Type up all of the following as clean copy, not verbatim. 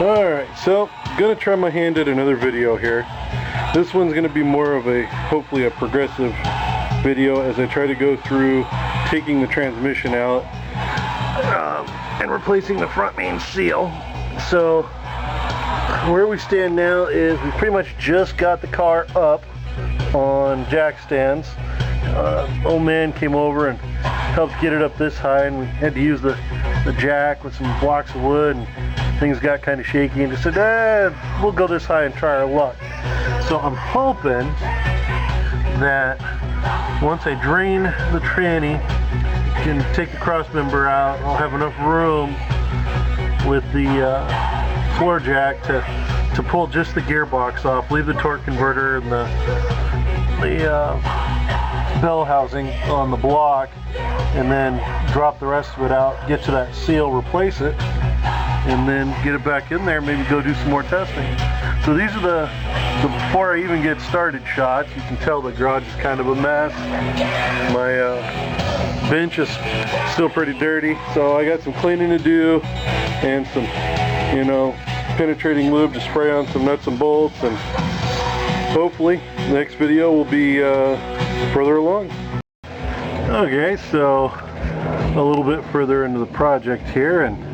Alright, so gonna try my hand at another video here. This one's gonna be more of a, hopefully a progressive video as I try to go through taking the transmission out and replacing the front main seal. So where we stand now is we pretty much just got the car up on jack stands. Old man came over and helped get it up this high, and we had to use the jack with some blocks of wood, and things got kind of shaky, and just said, we'll go this high and try our luck. So I'm hoping that once I drain the tranny, can take the cross member out, I'll have enough room with the floor jack to pull just the gearbox off, leave the torque converter and the bell housing on the block, and then drop the rest of it out, get to that seal, replace it, and then get it back in there, maybe go do some more testing. So these are the before I even get started shots. You can tell the garage is kind of a mess. My bench is still pretty dirty, so I got some cleaning to do and some, you know, penetrating lube to spray on some nuts and bolts, and hopefully the next video will be further along. Okay, so a little bit further into the project here, and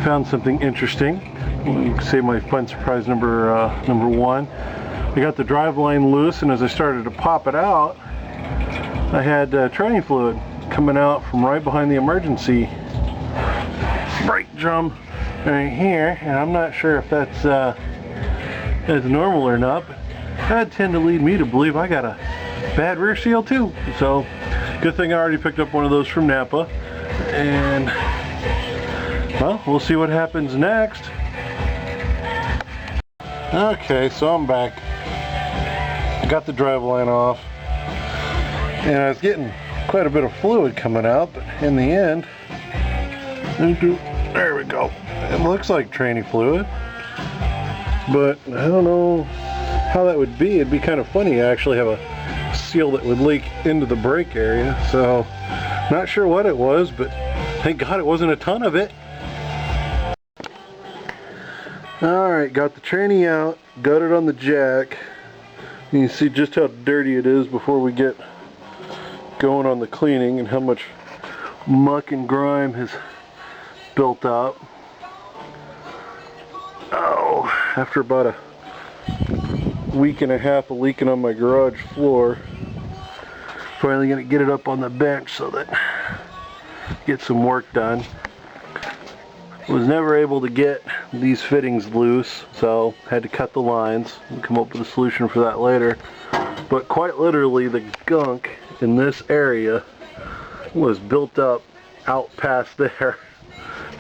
found something interesting. You can say my fun surprise number one. I got the drive line loose, and as I started to pop it out, I had trany fluid coming out from right behind the emergency brake drum right here, and I'm not sure if that's normal or not, but that tend to lead me to believe I got a bad rear seal too. So good thing I already picked up one of those from Napa, and well, we'll see what happens next. Okay, so I'm back. I got the drive line off, and I was getting quite a bit of fluid coming out, but in the end, there we go. It looks like tranny fluid, but I don't know how that would be. It'd be kind of funny. I actually have a seal that would leak into the brake area, so not sure what it was, but thank God it wasn't a ton of it. Alright, got the tranny out, got it on the jack. You can see just how dirty it is before we get going on the cleaning, and how much muck and grime has built up. Oh, after about a week and a half of leaking on my garage floor, finally gonna get it up on the bench so that get some work done. Was never able to get these fittings loose, so had to cut the lines and come up with a solution for that later. But quite literally, the gunk in this area was built up out past there,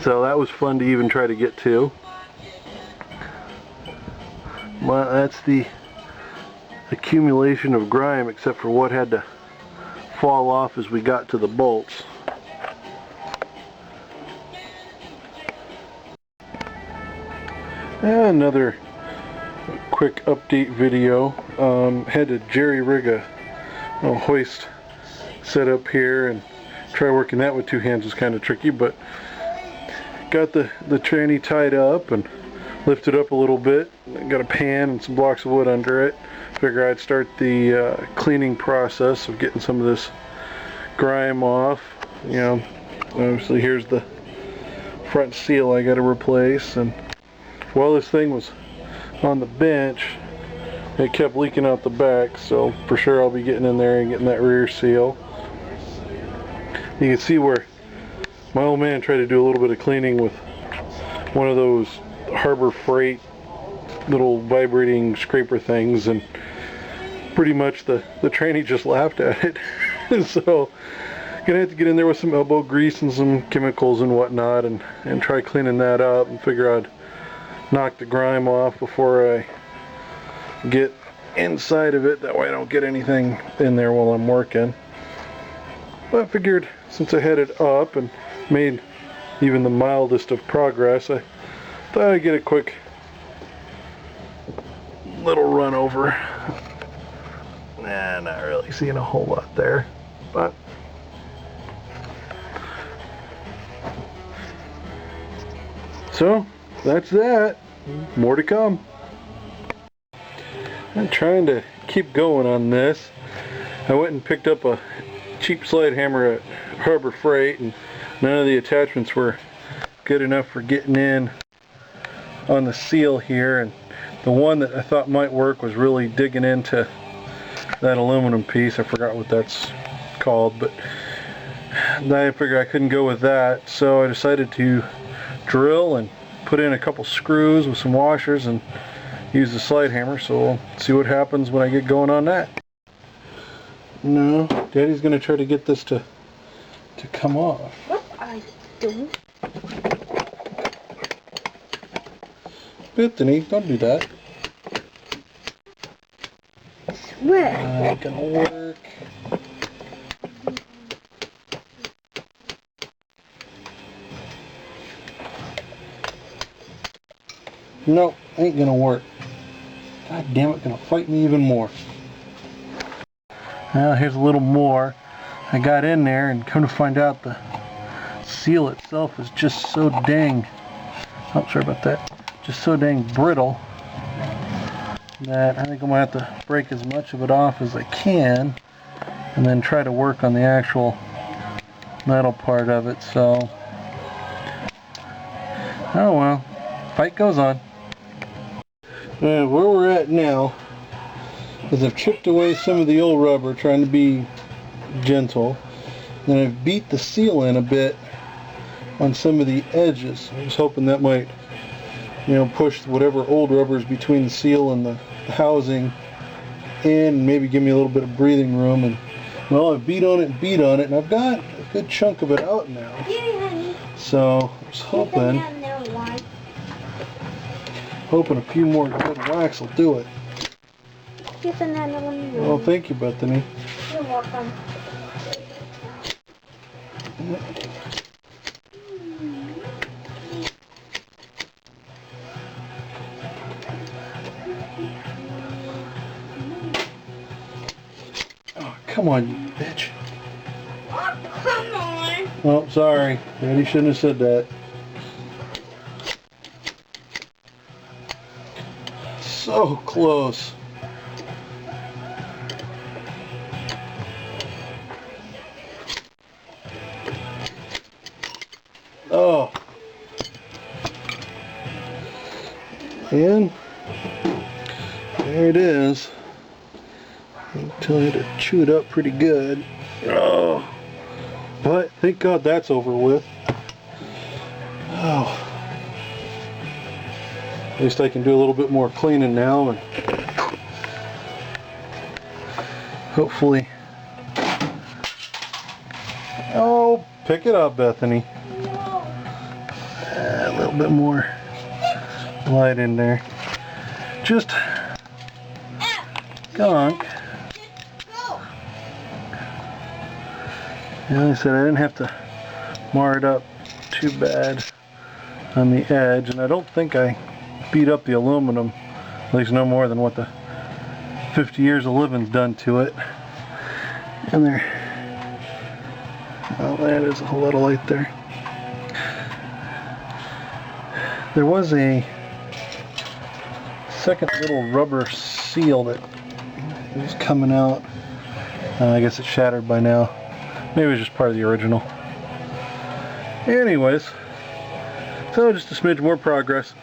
so that was fun to even try to get to. Well, that's the accumulation of grime, except for what had to fall off as we got to the bolts. Another quick update video. Had to jerry rig a hoist set up here, and try working that with two hands was kind of tricky, but got the tranny tied up and lifted up a little bit. Got a pan and some blocks of wood under it. Figure I'd start the cleaning process of getting some of this grime off. You know, obviously here's the front seal I got to replace, and while this thing was on the bench, it kept leaking out the back, so for sure I'll be getting in there and getting that rear seal. You can see where my old man tried to do a little bit of cleaning with one of those Harbor Freight little vibrating scraper things, and pretty much the tranny just laughed at it. So gonna have to get in there with some elbow grease and some chemicals and whatnot, and try cleaning that up, and figure I'd knock the grime off before I get inside of it. That way I don't get anything in there while I'm working. But I figured since I had it up and made even the mildest of progress, I thought I'd get a quick little run over. Nah, not really seeing a whole lot there, but so that's that. More to come. I'm trying to keep going on this. I went and picked up a cheap slide hammer at Harbor Freight, and none of the attachments were good enough for getting in on the seal here, and the one that I thought might work was really digging into that aluminum piece. I forgot what that's called, but I figured I couldn't go with that, so I decided to drill and put in a couple screws with some washers and use the slide hammer. So we'll see what happens when I get going on that. No, Daddy's gonna try to get this to come off. What are you doing? Bethany, don't do that. Where? Not gonna work. Nope, ain't gonna work. God damn it, gonna fight me even more. Now here's a little more. I got in there and come to find out the seal itself is just so dang, oh sorry about that, just so dang brittle that I think I'm going to have to break as much of it off as I can and then try to work on the actual metal part of it. So, oh well, fight goes on. Where we're at now is I've chipped away some of the old rubber, trying to be gentle. Then I've beat the seal in a bit on some of the edges. I was hoping that might, push whatever old rubber is between the seal and the housing in, and maybe give me a little bit of breathing room. And well, I've beat on it, and I've got a good chunk of it out now. So I was hoping a few more good wax will do it. Well, thank you, Bethany. You're welcome. Oh, come on, you bitch. Oh, come on. Oh, sorry. Daddy shouldn't have said that. So close. Oh. And there it is. I'll tell you to chew it up pretty good. Oh. But thank God that's over with. Oh. At least I can do a little bit more cleaning now, and hopefully. Oh, pick it up, Bethany. A little bit more light in there. Just gunk. And like I said, I didn't have to mar it up too bad on the edge, and I don't think I beat up the aluminum, at least no more than what the 50 years of living's done to it. And there, oh, that is a whole lot of light there. There was a second little rubber seal that was coming out. I guess it's shattered by now. Maybe it's just part of the original. Anyways, so just a smidge more progress.